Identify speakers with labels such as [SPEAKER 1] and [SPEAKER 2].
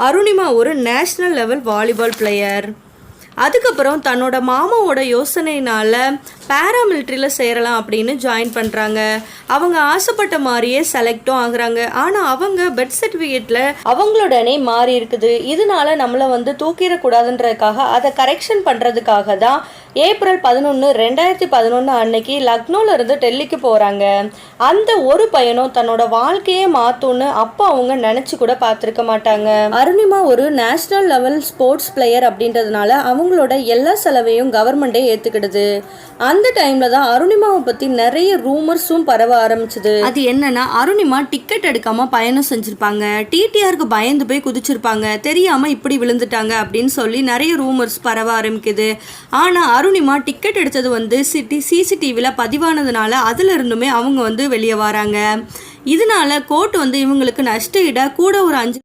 [SPEAKER 1] அருணிமா ஒரு national level volleyball player. அதுக்கப்புறம் தன்னோட மாமாவோட யோசனையினால் பேராமிலிட்ரியில் சேரலாம் அப்படின்னு ஜாயின் பண்ணுறாங்க. அவங்க ஆசைப்பட்ட மாதிரியே செலக்டும் ஆகுறாங்க. ஆனால் அவங்க பெர்த் சர்டிஃபிகேட்டில் அவங்களோட நேம் மாறி இருக்குது. இதனால நம்மளை தூக்கிடக்கூடாதுன்றதுக்காக அதை கரெக்ஷன் பண்ணுறதுக்காக தான் ஏப்ரல் 11, 2011 அன்னைக்கு லக்னோவிலேருந்து டெல்லிக்கு போகிறாங்க. அந்த ஒரு பையனும் தன்னோட வாழ்க்கையே மாற்றும்னு அப்போ அவங்க நினச்சி கூட பார்த்துருக்க மாட்டாங்க. அருணிமா ஒரு நேஷ்னல் லெவல் ஸ்போர்ட்ஸ் பிளேயர் அப்படின்றதுனால அவங்களோட எல்லா செலவையும் கவர்மெண்ட்டே ஏற்றுக்கிடுது. அந்த டைமில் தான் அருணிமாவை பற்றி நிறைய ரூமர்ஸும் பரவ ஆரம்பிச்சுது. அது என்னன்னா, அருணிமா டிக்கெட் எடுக்காமல் பயணம் செஞ்சுருப்பாங்க, டிடிஆருக்கு பயந்து போய் குதிச்சிருப்பாங்க, தெரியாமல் இப்படி விழுந்துட்டாங்க அப்படின்னு சொல்லி நிறைய ரூமர்ஸ் பரவ ஆரம்பிக்குது. ஆனால் அருணிமா டிக்கெட் எடுத்தது சிசிடிவியில் பதிவானதுனால அதுல இருந்துமே அவங்க வெளியே வராங்க. இதனால கோர்ட் இவங்களுக்கு நஷ்ட ஈட கூட ஒரு 5